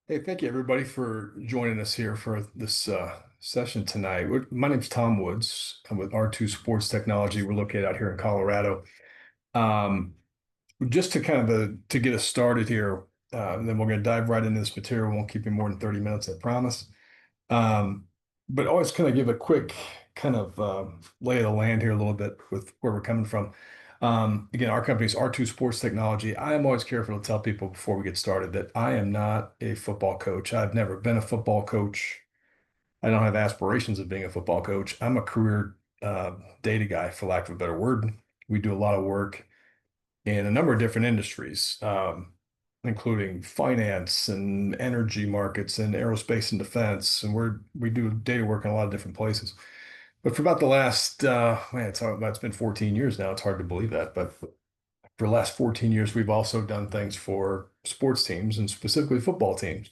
Hey, thank you everybody for joining us here for this session tonight. My name's Tom Woods. I'm with R2 Sports Technology. We're located out here in Colorado. Um, just to to get us started here, and then we're going to dive right into this material. We won't keep you more than 30 minutes, I promise. Um, but always kind of give a quick lay of the land here a little bit with where we're coming from. Again, our company is R2 Sports Technology. I am always careful to tell people before we get started that I am not a football coach. I've never been a football coach. I don't have aspirations of being a football coach. I'm a career data guy, for lack of a better word. We do a lot of work in a number of different industries, including finance and energy markets and aerospace and defense. And we do data work in a lot of different places. But for about the last, it's been 14 years now. It's hard to believe that. But for the last 14 years, we've also done things for sports teams and specifically football teams,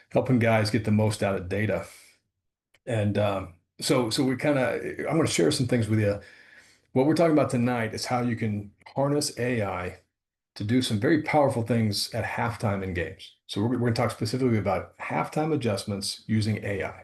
helping guys get the most out of data. And so I'm going to share some things with you. What we're talking about tonight is how you can harness AI to do some very powerful things at halftime in games. So we're going to talk specifically about halftime adjustments using AI.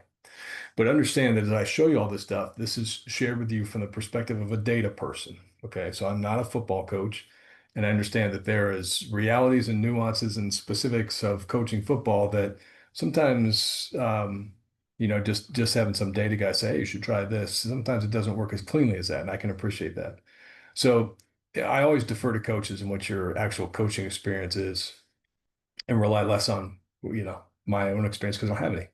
But understand that as I show you all this stuff, this is shared with you from the perspective of a data person. Okay, so I'm not a football coach, and I understand that there is realities and nuances and specifics of coaching football that sometimes, just having some data guy say, "Hey, you should try this." Sometimes it doesn't work as cleanly as that, and I can appreciate that. So yeah, I always defer to coaches and what your actual coaching experience is, and rely less on, my own experience because I don't have any.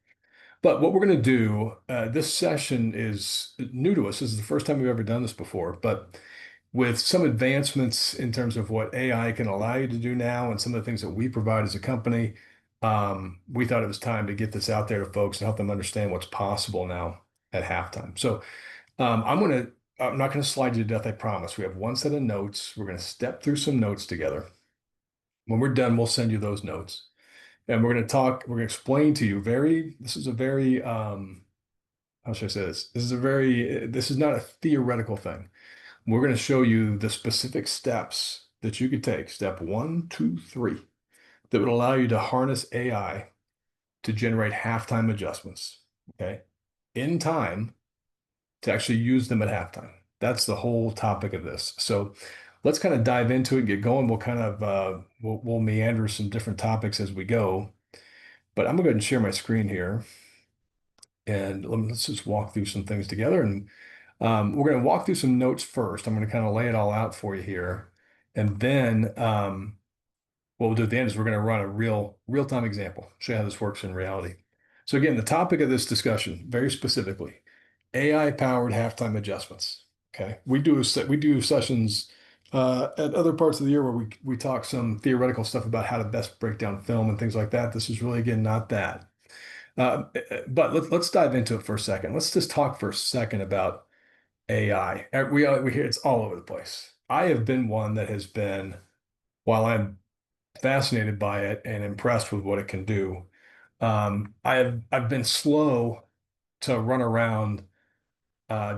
But what we're going to do, this session is new to us. This is the first time we've ever done this before, but with some advancements in terms of what AI can allow you to do now and some of the things that we provide as a company, we thought it was time to get this out there to folks and help them understand what's possible now at halftime. So I'm not going to slide you to death, I promise. We have one set of notes. We're going to step through some notes together. When we're done, we'll send you those notes. And we're going to explain to you this is a very, how should I say this? This is not a theoretical thing. We're going to show you the specific steps that you could take, step one, two, three, that would allow you to harness AI to generate halftime adjustments, okay, in time to actually use them at halftime. That's the whole topic of this. So let's kind of dive into it and get going. We'll meander some different topics as we go. But I'm gonna go ahead and share my screen here, and let's just walk through some things together. And we're going to walk through some notes first. I'm going to kind of lay it all out for you here, and then what we'll do at the end is we're going to run a real-time example, show you how this works in reality. So again, the topic of this discussion, very specifically, AI-powered halftime adjustments. Okay, we do sessions at other parts of the year where we talk some theoretical stuff about how to best break down film and things like that. This is really, again, not that. But let's dive into it for a second. Let's just talk for a second about AI. We hear it's all over the place. I have been one that has been, while I'm fascinated by it and impressed with what it can do, I've been slow to run around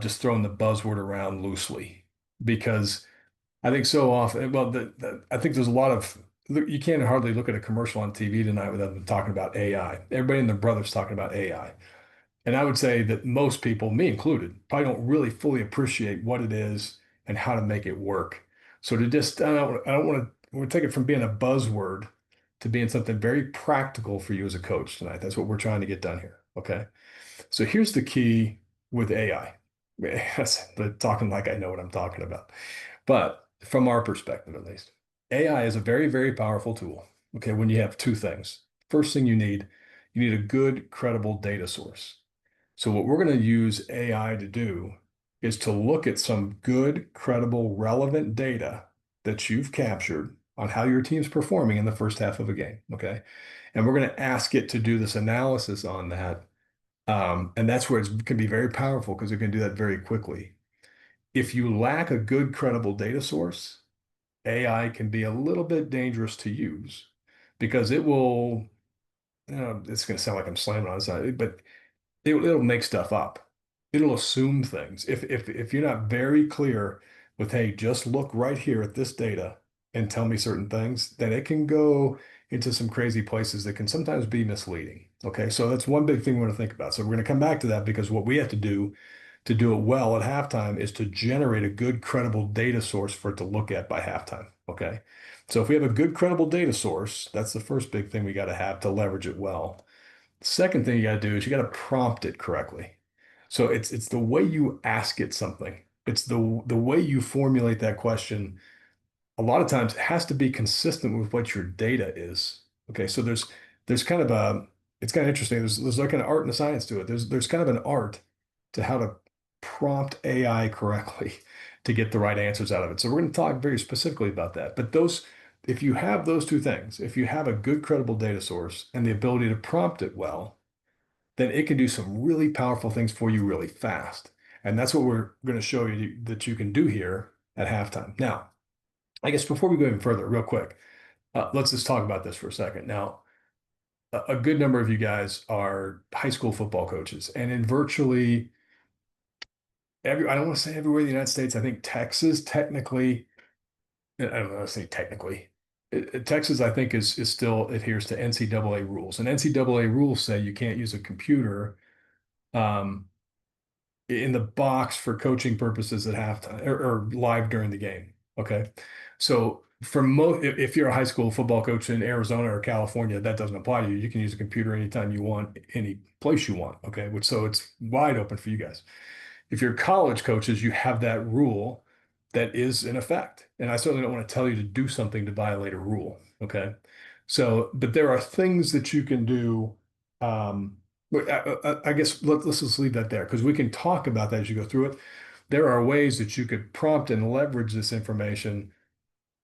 just throwing the buzzword around loosely because I think so often, well, I think there's a lot of you can't hardly look at a commercial on TV tonight without them talking about AI. Everybody and their brother's talking about AI. And I would say that most people, me included, probably don't really fully appreciate what it is and how to make it work. So I don't want to take it from being a buzzword to being something very practical for you as a coach tonight. That's what we're trying to get done here. Okay. So here's the key with AI. But talking like I know what I'm talking about. But from our perspective, at least, AI is a very, very powerful tool. Okay. When you have two things, first thing you need a good, credible data source. So what we're going to use AI to do is to look at some good, credible, relevant data that you've captured on how your team's performing in the first half of a game. Okay. And we're going to ask it to do this analysis on that. And that's where it can be very powerful because it can do that very quickly. If you lack a good, credible data source, AI can be a little bit dangerous to use because it's going to sound like I'm slamming on this, but it'll make stuff up. It'll assume things. If you're not very clear with, hey, just look right here at this data. and tell me certain things, then it can go into some crazy places that can sometimes be misleading. Okay, so that's one big thing we want to think about. So we're going to come back to that because what we have to do it well at halftime is to generate a good, credible data source for it to look at by halftime. Okay, so if we have a good, credible data source, that's the first big thing we got to have to leverage it well. The second thing you got to do is you got to prompt it correctly. So it's the way you ask it something. It's the way you formulate that question a lot of times it has to be consistent with what your data is. Okay, so there's kind of a it's kind of interesting. There's like an art and a science to it. There's kind of an art to how to prompt AI correctly to get the right answers out of it. So we're going to talk very specifically about that. But those if you have those two things, if you have a good credible data source and the ability to prompt it well, then it can do some really powerful things for you really fast. And that's what we're going to show you that you can do here at halftime. Now, I guess before we go even further, real quick, let's just talk about this for a second. Now, a good number of you guys are high school football coaches, and in virtually I don't want to say everywhere in the United States, I think Texas technically, I don't want to say technically, Texas, I think, is still adheres to NCAA rules. And NCAA rules say you can't use a computer um, in the box for coaching purposes at halftime or live during the game. Okay. So for most, if you're a high school football coach in Arizona or California, that doesn't apply to you. You can use a computer anytime you want, any place you want. Okay. Which so it's wide open for you guys. If you're college coaches, you have that rule that is in effect. And I certainly don't want to tell you to do something to violate a rule. Okay. So, but there are things that you can do. But I guess let's just leave that there because we can talk about that as you go through it. There are ways that you could prompt and leverage this information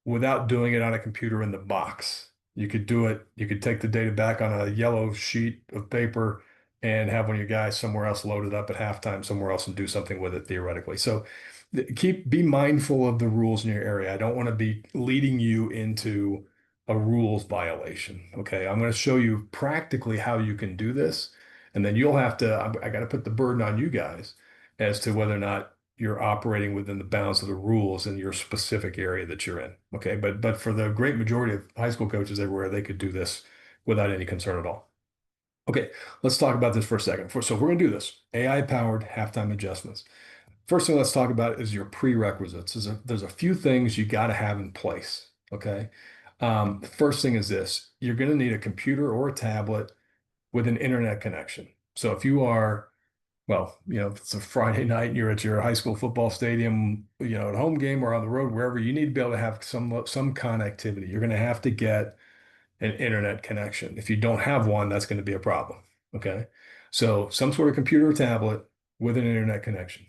without doing it on a computer in the box. You could do it, you could take the data back on a yellow sheet of paper and have one of your guys somewhere else loaded up at halftime somewhere else and do something with it theoretically. So be mindful of the rules in your area. I don't want to be leading you into a rules violation. Okay. I'm going to show you practically how you can do this. And then you'll have to, I got to put the burden on you guys as to whether or not you're operating within the bounds of the rules in your specific area that you're in. Okay. But for the great majority of high school coaches everywhere, they could do this without any concern at all. Okay, let's talk about this for a second. So if we're going to do this, AI-powered halftime adjustments. First thing let's talk about is your prerequisites. There's a few things you got to have in place. Okay. The first thing is this: you're going to need a computer or a tablet with an internet connection. So if you are well, if it's a Friday night and you're at your high school football stadium, at home game or on the road, wherever, you need to be able to have some connectivity. You're going to have to get an internet connection. If you don't have one, that's going to be a problem. Okay. So some sort of computer or tablet with an internet connection.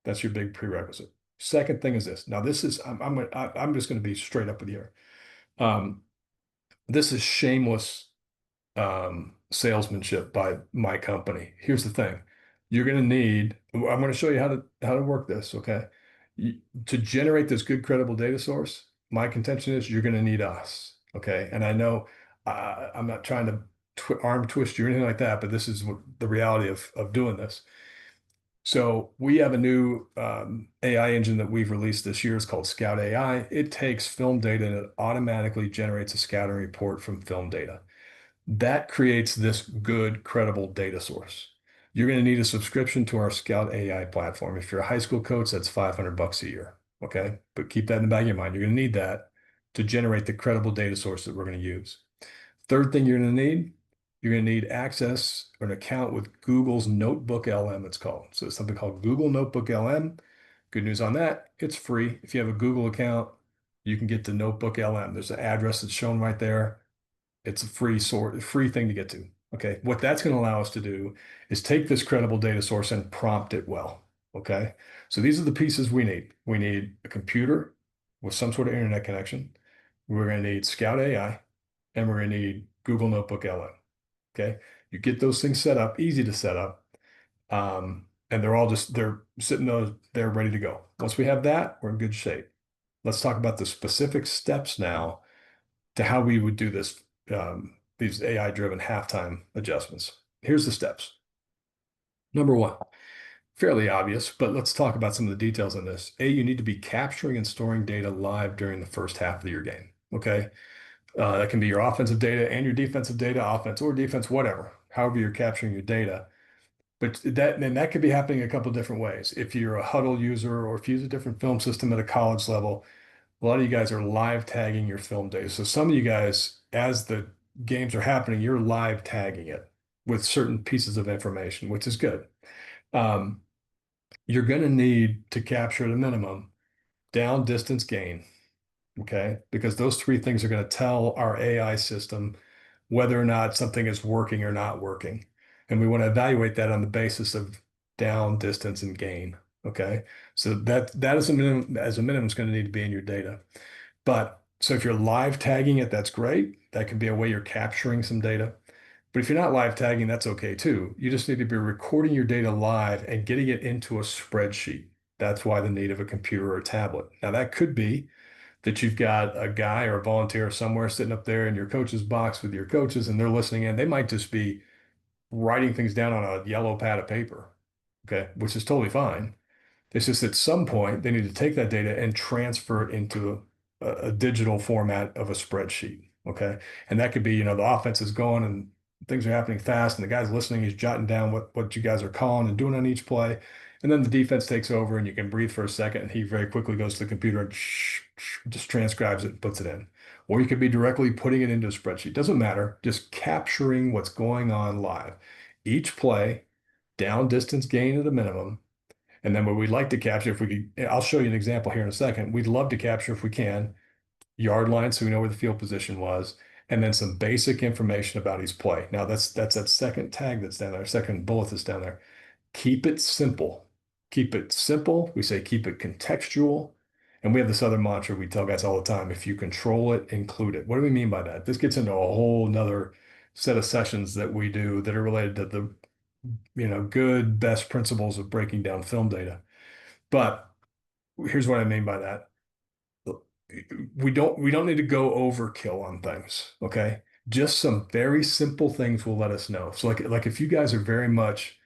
That's your big prerequisite. Second thing is this. Now, this is I'm just going to be straight up with you here. Um, this is shameless salesmanship by my company. Here's the thing. You're going to need, I'm going to show you how to work this, okay? To generate this good credible data source, my contention is you're going to need us, okay? And I know I'm not trying to arm twist you or anything like that, but this is the reality of doing this. So we have a new AI engine that we've released this year. It's called Scout AI. It takes film data and it automatically generates a scouting report from film data. That creates this good, credible data source. You're going to need a subscription to our Scout AI platform. If you're a high school coach, that's $500 a year. Okay. But keep that in the back of your mind. You're going to need that to generate the credible data source that we're going to use. Third thing you're going to need, you're going to need access or an account with Google's Notebook LM, it's called. So it's something called Google Notebook LM. Good news on that, it's free. If you have a Google account, you can get the Notebook LM. There's an address that's shown right there. It's a free thing to get to. Okay. What that's going to allow us to do is take this credible data source and prompt it well. Okay. So these are the pieces we need. We need a computer with some sort of internet connection. We're going to need Scout AI and we're going to need Google Notebook LM. Okay. You get those things set up, easy to set up. And they're sitting there ready to go. Once we have that, we're in good shape. Let's talk about the specific steps now to how we would do this, these AI-driven halftime adjustments. Here's the steps. Number one, fairly obvious, but let's talk about some of the details on this. A, you need to be capturing and storing data live during the first half of your game. Okay. That can be your offensive data and your defensive data, offense or defense, whatever, however you're capturing your data. But that could be happening a couple different ways. If you're a huddle user or if you use a different film system at a college level, a lot of you guys are live tagging your film data. So some of you guys, as the games are happening, you're live tagging it with certain pieces of information, which is good. Um, you're going to need to capture at a minimum down, distance, gain. Okay. Because those three things are going to tell our AI system whether or not something is working or not working. And we want to evaluate that on the basis of down, distance, and gain. Okay. So that is a minimum, as a minimum is going to need to be in your data. But so if you're live tagging it, that's great. That could be a way you're capturing some data. But if you're not live tagging, that's okay too. You just need to be recording your data live and getting it into a spreadsheet. That's why the need of a computer or a tablet. Now, that could be that you've got a guy or a volunteer somewhere sitting up there in your coach's box with your coaches and they're listening in. They might just be writing things down on a yellow pad of paper, okay, which is totally fine. It's just at some point they need to take that data and transfer it into a digital format of a spreadsheet. Okay. And that could be, the offense is going and things are happening fast, and the guy's listening, he's jotting down what you guys are calling and doing on each play. And then the defense takes over and you can breathe for a second, and he very quickly goes to the computer and just transcribes it and puts it in. Or you could be directly putting it into a spreadsheet. Doesn't matter, just capturing what's going on live. Each play, down, distance, gain at a minimum, and then what we'd like to capture, if we could, I'll show you an example here in a second. We'd love to capture, if we can, yard line so we know where the field position was, and then some basic information about his play. Now that's that second tag that's down there, second bullet that's down there. Keep it simple. Keep it simple. We say keep it contextual. And we have this other mantra we tell guys all the time: if you control it, include it. What do we mean by that? This gets into a whole nother set of sessions that we do that are related to the good best principles of breaking down film data. But here's what I mean by that. We don't need to go overkill on things, okay? Just some very simple things will let us know. So like if you guys are very much,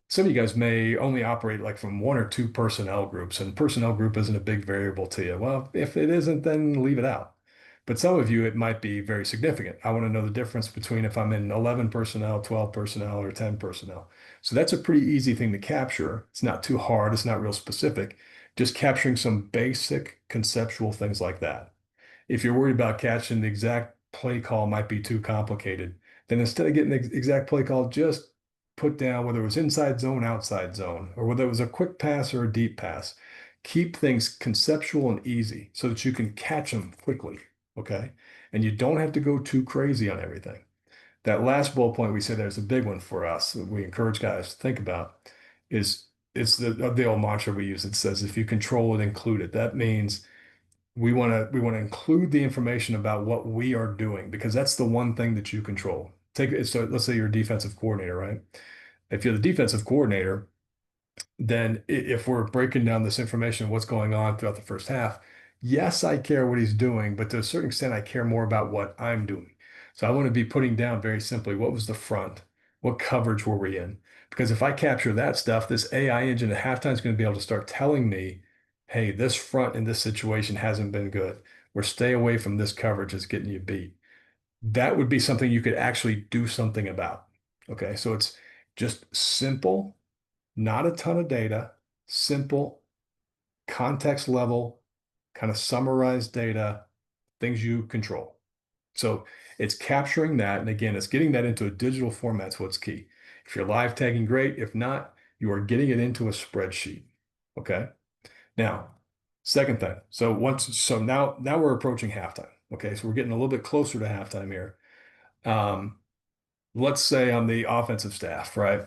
some of you guys may only operate like from one or two personnel groups, and personnel group isn't a big variable to you. Well, if it isn't, then leave it out. But some of you, it might be very significant. I want to know the difference between if I'm in 11 personnel, 12 personnel, or 10 personnel. So that's a pretty easy thing to capture. It's not too hard. It's not real specific. Just capturing some basic conceptual things like that. If you're worried about catching the exact play call might be too complicated, then instead of getting the exact play call, just put down whether it was inside zone, outside zone, or whether it was a quick pass or a deep pass. Keep things conceptual and easy so that you can catch them quickly. Okay. And you don't have to go too crazy on everything. That last bullet point we said there's a big one for us that we encourage guys to think about is it's the old mantra we use. It says, if you control it, include it. That means we want to include the information about what we are doing, because that's the one thing that you control. So let's say you're a defensive coordinator, right? If you're the defensive coordinator, then if we're breaking down this information, what's going on throughout the first half, yes, I care what he's doing, but to a certain extent, I care more about what I'm doing. So I want to be putting down very simply, what was the front? What coverage were we in? Because if I capture that stuff, this AI engine at halftime is going to be able to start telling me, hey, this front in this situation hasn't been good, or stay away from this coverage, it's getting you beat. That would be something you could actually do something about. Okay, so it's just simple, not a ton of data, simple, context level, kind of summarized data, things you control. So it's capturing that. And again, it's getting that into a digital format. That's what's key. If you're live tagging, great. If not, you are getting it into a spreadsheet. Okay. Now, second thing. So now we're approaching halftime. Okay. So we're getting a little bit closer to halftime here. Um, let's say on the offensive staff, right?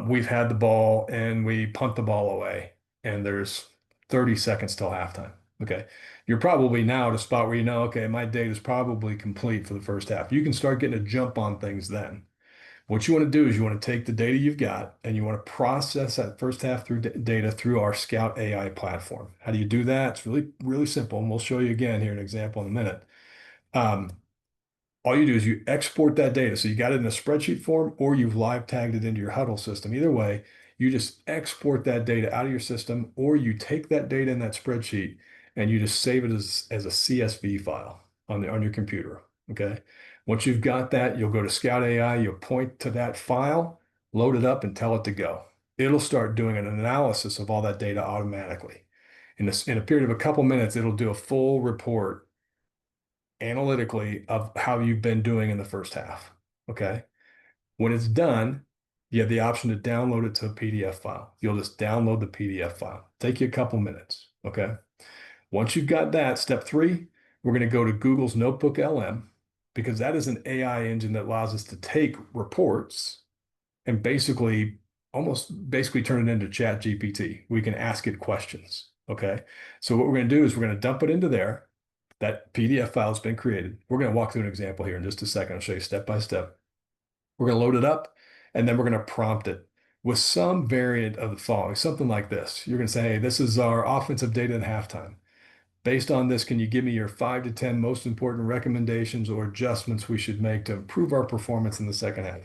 We've had the ball and we punt the ball away, and there's 30 seconds till halftime. Okay. You're probably now at a spot where okay, my date is probably complete for the first half. You can start getting a jump on things then. What you want to do is you want to take the data you've got and you want to process that first half through data through our Scout AI platform. How do you do that? It's really, really simple. And we'll show you again here an example in a minute. Um, all you do is you export that data. So you got it in a spreadsheet form or you've live tagged it into your huddle system. Either way, You just export that data out of your system, or you take that data in that spreadsheet and you just save it as a CSV file on your computer. Okay. Once you've got that, you'll go to Scout AI, you'll point to that file, load it up, and tell it to go. It'll start doing an analysis of all that data automatically. In a period of a couple minutes, it'll do a full report analytically of how you've been doing in the first half. Okay. When it's done, you have the option to download it to a PDF file. You'll just download the PDF file. Take you a couple minutes. Okay. Once you've got that, step three, we're going to go to Google's Notebook LM because that is an AI engine that allows us to take reports and basically turn it into Chat GPT. We can ask it questions. Okay. So what we're going to do is we're going to dump it into there. That PDF file has been created. We're going to walk through an example here in just a second. I'll show you step by step. We're going to load it up, and then we're going to prompt it with some variant of the following, something like this. You're going to say, hey, this is our offensive data at halftime. Based on this, can you give me your 5 to 10 most important recommendations or adjustments we should make to improve our performance in the second half?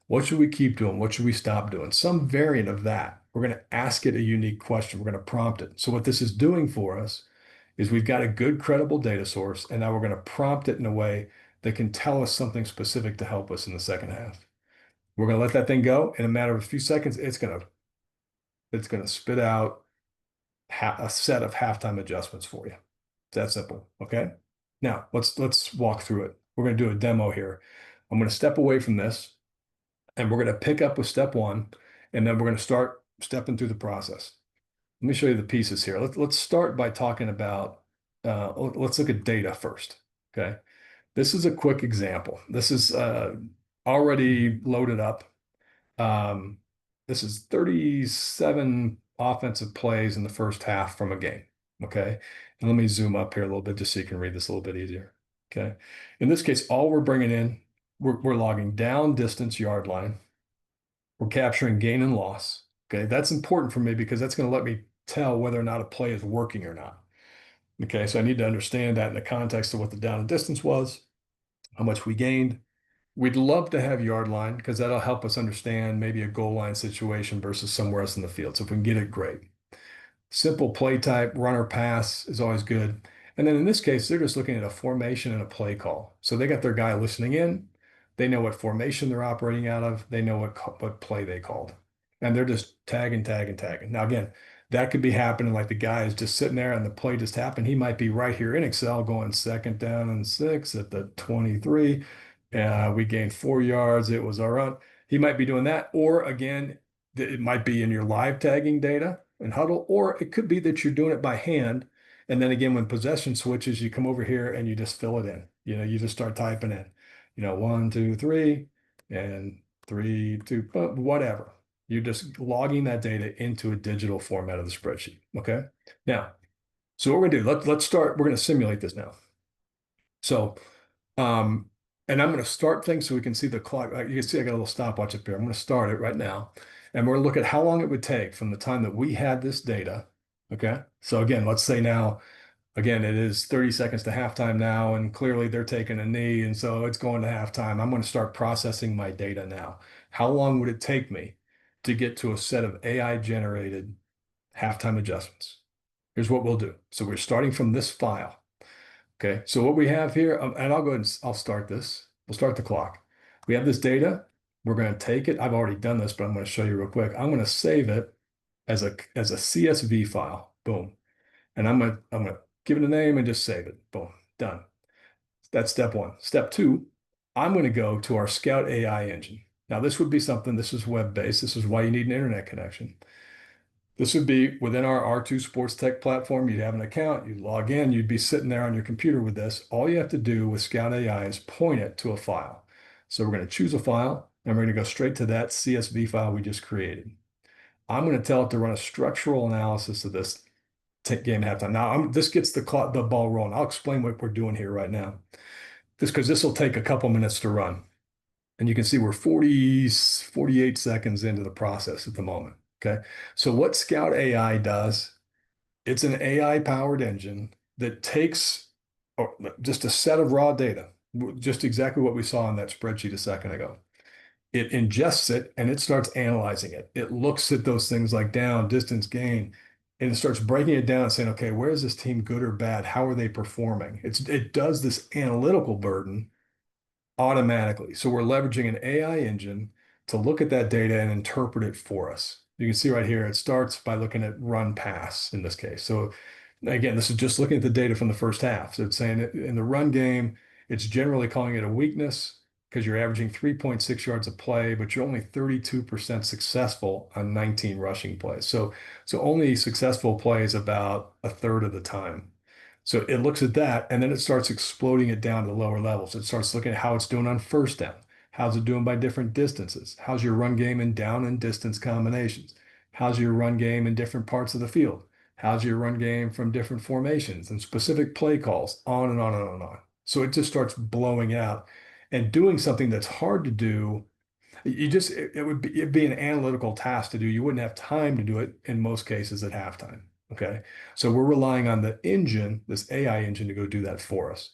What should we keep doing? What should we stop doing? Some variant of that. We're going to ask it a unique question. We're going to prompt it. So what this is doing for us is we've got a good, credible data source, and now we're going to prompt it in a way that can tell us something specific to help us in the second half. We're going to let that thing go. In a matter of a few seconds, it's going to spit out a set of halftime adjustments for you. It's that simple. Okay. Now let's walk through it. We're going to do a demo here. I'm going to step away from this, and we're going to pick up with step one, and then we're going to start stepping through the process. Let me show you the pieces here. Let's start by talking about, let's look at data first. Okay. This is a quick example. This is already loaded up. This is 37 offensive plays in the first half from a game. Okay. And let me zoom up here a little bit just so you can read this a little bit easier. Okay. In this case, all we're bringing in, we're logging down distance yard line. We're capturing gain and loss. Okay. That's important for me because that's going to let me tell whether or not a play is working or not. Okay. So I need to understand that in the context of what the down and distance was, how much we gained. We'd love to have yard line because that'll help us understand maybe a goal line situation versus somewhere else in the field. So if we can get it, great. Simple play type, runner pass is always good. And then in this case, they're just looking at a formation and a play call. So they got their guy listening in. They know what formation they're operating out of. They know what play they called. And they're just tagging. Now, again, that could be happening like the guy is just sitting there and the play just happened. He might be right here in Excel going 2nd down and 6 at the 23. We gained 4 yards. It was our run. He might be doing that. Or again, it might be in your live tagging data and huddle, or it could be that you're doing it by hand. And then again, when possession switches, you come over here and you just fill it in. You just start typing in, 1, 2, 3, and 3, 2, whatever. You're just logging that data into a digital format of the spreadsheet. Okay. Now, so what we're going to do, let's start. We're going to simulate this now. So, and I'm going to start things so we can see the clock. You can see I got a little stopwatch up here. I'm going to start it right now. And we're going to look at how long it would take from the time that we had this data. Okay. So again, let's say now, again, it is 30 seconds to halftime now, and clearly they're taking a knee. And so it's going to halftime. I'm going to start processing my data now. How long would it take me to get to a set of AI generated halftime adjustments? Here's what we'll do. So we're starting from this file. Okay, so what we have here, and I'll go ahead and I'll start this. We'll start the clock. We have this data. We're going to take it. I've already done this, but I'm going to show you real quick. I'm going to save it as a CSV file. Boom. And I'm going to give it a name and just save it. Boom. Done. That's step one. Step two, I'm going to go to our Scout AI engine. Now, this would be something, this is web-based. This is why you need an internet connection. This would be within our R2 Sports Tech platform. You'd have an account, you'd log in, you'd be sitting there on your computer with this. All you have to do with Scout AI is point it to a file. So we're going to choose a file, and we're going to go straight to that CSV file we just created. I'm going to tell it to run a structural analysis of this game at halftime. Now, this gets the ball rolling. I'll explain what we're doing here right now. Because this will take a couple minutes to run. And you can see we're 48 seconds into the process at the moment. Okay. So what Scout AI does, it's an AI powered engine that takes just a set of raw data, just exactly what we saw in that spreadsheet a second ago. it ingests it and it starts analyzing it. It looks at those things like down, distance, gain, and it starts breaking it down and saying, okay, where is this team good or bad? How are they performing? It does this analytical burden automatically. So we're leveraging an AI engine to look at that data and interpret it for us. You can see right here, it starts by looking at run pass in this case. So again, this is just looking at the data from the first half. So it's saying in the run game, it's generally calling it a weakness because you're averaging 3.6 yards a play, but you're only 32% successful on 19 rushing plays. So only successful plays about a third of the time. So it looks at that and then it starts exploding it down to the lower levels. It starts looking at how it's doing on first down. How's it doing by different distances? How's your run game in down and distance combinations? How's your run game in different parts of the field? How's your run game from different formations and specific play calls, on and on and on and on. So it just starts blowing out and doing something that's hard to do. It'd be an analytical task to do. You wouldn't have time to do it in most cases at halftime. Okay. So we're relying on the engine, this AI engine, to go do that for us.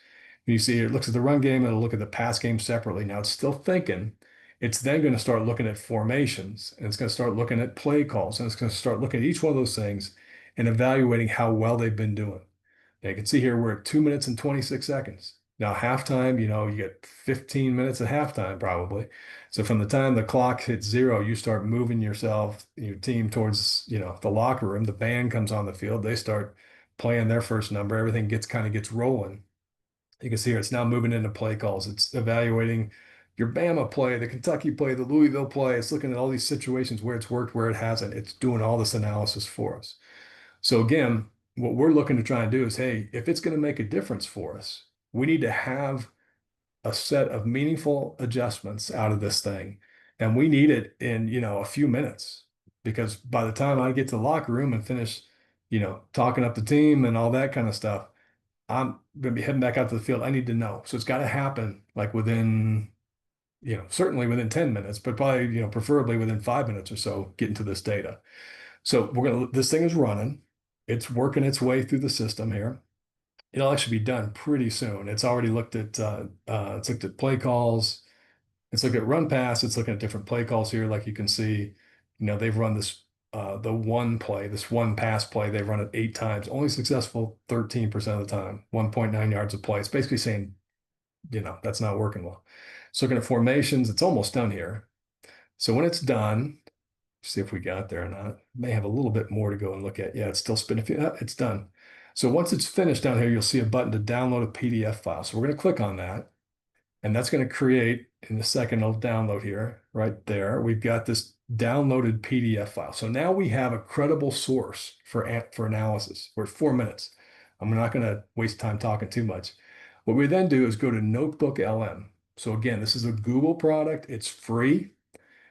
And you see, it looks at the run game, it'll look at the pass game separately. Now it's still thinking. It's then going to start looking at formations and it's going to start looking at play calls and it's going to start looking at each one of those things and evaluating how well they've been doing. Now you can see here we're at 2 minutes and 26 seconds. Now halftime, you get 15 minutes at halftime probably. So from the time the clock hits zero, you start moving yourself, your team towards, the locker room. The band comes on the field. They start playing their first number. Everything gets rolling. You can see here it's now moving into play calls. It's evaluating your Bama play, the Kentucky play, the Louisville play. It's looking at all these situations where it's worked, where it hasn't. It's doing all this analysis for us. So again, what we're looking to try and do is, hey, if it's going to make a difference for us, we need to have a set of meaningful adjustments out of this thing. And we need it in, a few minutes because by the time I get to the locker room and finish, talking up the team and all that kind of stuff, I'm going to be heading back out to the field. I need to know. So it's got to happen like within, certainly within 10 minutes, but probably, preferably within 5 minutes or so, getting to this data. So this thing is running. It's working its way through the system here. It'll actually be done pretty soon. It's looked at play calls. It's looked at run pass. It's looking at different play calls here. Like you can see, they've run this one pass play. They've run it 8 times, only successful 13% of the time, 1.9 yards a play. It's basically saying, that's not working well. It's looking at formations. It's almost done here. So when it's done, see if we got there or not. May have a little bit more to go and look at. Yeah, it's still spinning. It's done. So once it's finished down here, you'll see a button to download a PDF file. So we're going to click on that. And that's going to create, in a second, it'll download here, right there. We've got this downloaded PDF file. So now we have a credible source for analysis. We're at 4 minutes. I'm not going to waste time talking too much. What we then do is go to Notebook LM. So again, this is a Google product. It's free,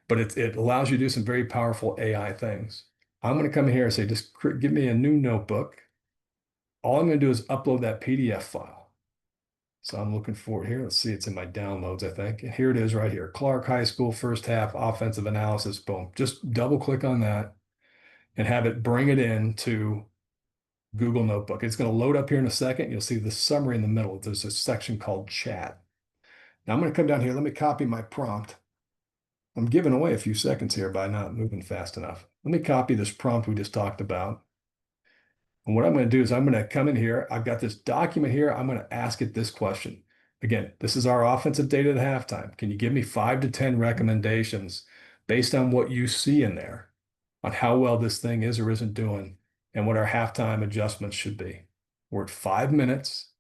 but it allows you to do some very powerful AI things. I'm going to come here and say, just give me a new notebook. All I'm going to do is upload that PDF file. So I'm looking for it here. Let's see, it's in my downloads, I think. And here it is right here. Clark High School first half offensive analysis. Boom. Just double click on that and have it bring it into Google Notebook. It's going to load up here in a second. You'll see the summary in the middle. There's a section called chat. Now I'm going to come down here. Let me copy my prompt. I'm giving away a few seconds here by not moving fast enough. Let me copy this prompt we just talked about. And what I'm going to do is I'm going to come in here. I've got this document here. I'm going to ask it this question. Again, this is our offensive data at halftime. Can you give me 5 to 10 recommendations based on what you see in there on how well this thing is or isn't doing and what our halftime adjustments should be? We're at 5 minutes.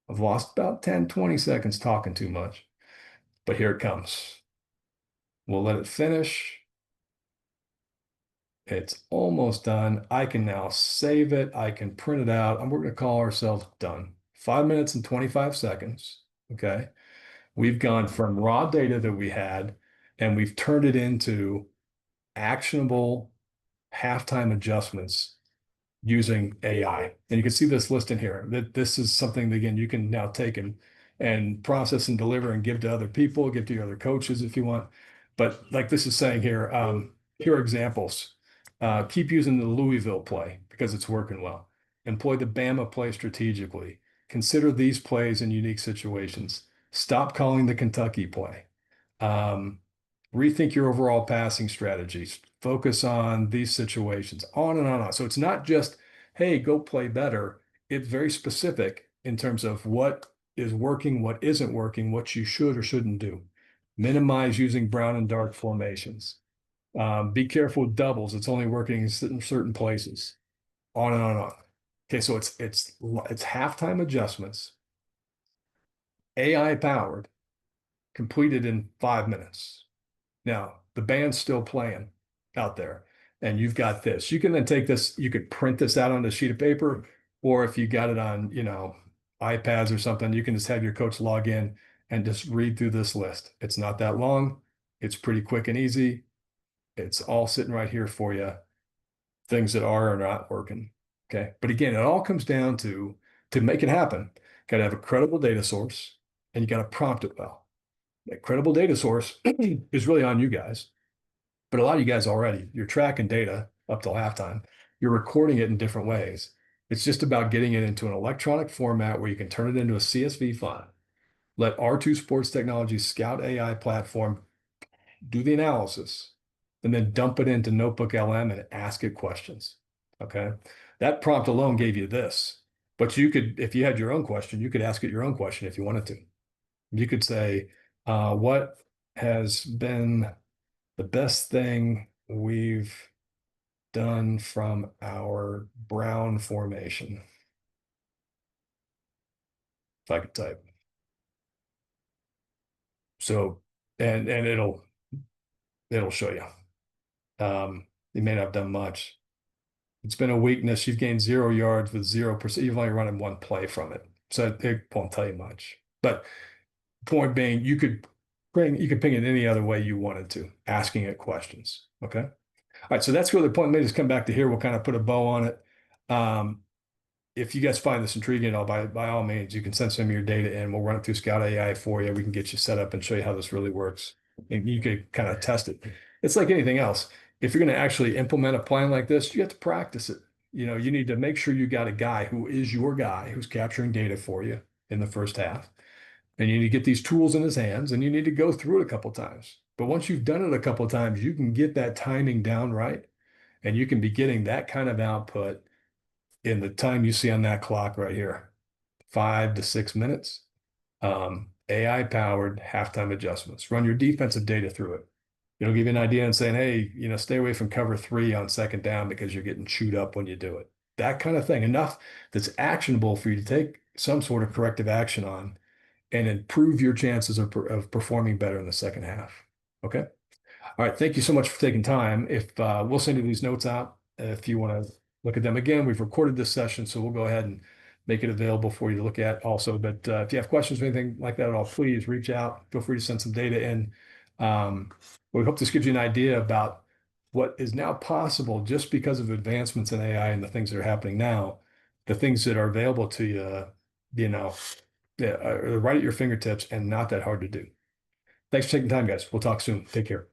I've lost about 10, 20 seconds talking too much, but here it comes. We'll let it finish. It's almost done. I can now save it. I can print it out. And we're going to call ourselves done. 5 minutes and 25 seconds. Okay. We've gone from raw data that we had and we've turned it into actionable halftime adjustments using AI. And you can see this list in here. That this is something that, again, you can now take and process and deliver and give to other people, give to your other coaches if you want. But like this is saying here, here are examples. Keep using the Louisville play because it's working well. Employ the Bama play strategically. Consider these plays in unique situations. Stop calling the Kentucky play. Rethink your overall passing strategies. Focus on these situations, on and on and on. So it's not just, hey, go play better. It's very specific in terms of what is working, what isn't working, what you should or shouldn't do. Minimize using brown and dark formations. Be careful with doubles. It's only working in certain places. On and on and on. Okay, so it's halftime adjustments, AI powered, completed in 5 minutes. Now, the band's still playing out there, and you've got this. You can then take this, you could print this out on a sheet of paper, or if you got it on, iPads or something, you can just have your coach log in and just read through this list. It's not that long. It's pretty quick and easy. It's all sitting right here for you. Things that are or not working. Okay. But again, it all comes down to make it happen, got to have a credible data source and you got to prompt it well. That credible data source is really on you guys, but a lot of you guys already, you're tracking data up till halftime. You're recording it in different ways. It's just about getting it into an electronic format where you can turn it into a CSV file. Let R2 Sports Technology Scout AI platform do the analysis, and then dump it into Notebook LM and ask it questions. Okay. That prompt alone gave you this, but you could, if you had your own question, you could ask it your own question if you wanted to. You could say, what has been the best thing we've done from our brown formation? If I could type. So, and it'll show you. You may not have done much. It's been a weakness. You've gained 0 yards with 0%. You've only run one play from it. So it won't tell you much. But point being, you could ping it any other way you wanted to, asking it questions. Okay. All right. So that's really the point. Maybe just come back to here. We'll kind of put a bow on it. If you guys find this intriguing, by all means, you can send some of your data in. We'll run it through Scout AI for you. We can get you set up and show you how this really works. And you could kind of test it. It's like anything else. If you're going to actually implement a plan like this, you have to practice it. You need to make sure you got a guy who is your guy who's capturing data for you in the first half. And you need to get these tools in his hands and you need to go through it a couple times. But once you've done it a couple times, you can get that timing down right. And you can be getting that kind of output in the time you see on that clock right here, 5 to 6 minutes. AI powered halftime adjustments. Run your defensive data through it. It'll give you an idea and saying, hey, stay away from cover 3 on second down because you're getting chewed up when you do it. That kind of thing. Enough that's actionable for you to take some sort of corrective action on and improve your chances of performing better in the second half. Okay. All right. Thank you so much for taking time. If we'll send you these notes out if you want to look at them again. We've recorded this session, so we'll go ahead and make it available for you to look at also. But if you have questions or anything like that at all, please reach out. Feel free to send some data in. We hope this gives you an idea about what is now possible just because of advancements in AI and the things that are happening now, the things that are available to you, right at your fingertips and not that hard to do. Thanks for taking time, guys. We'll talk soon. Take care.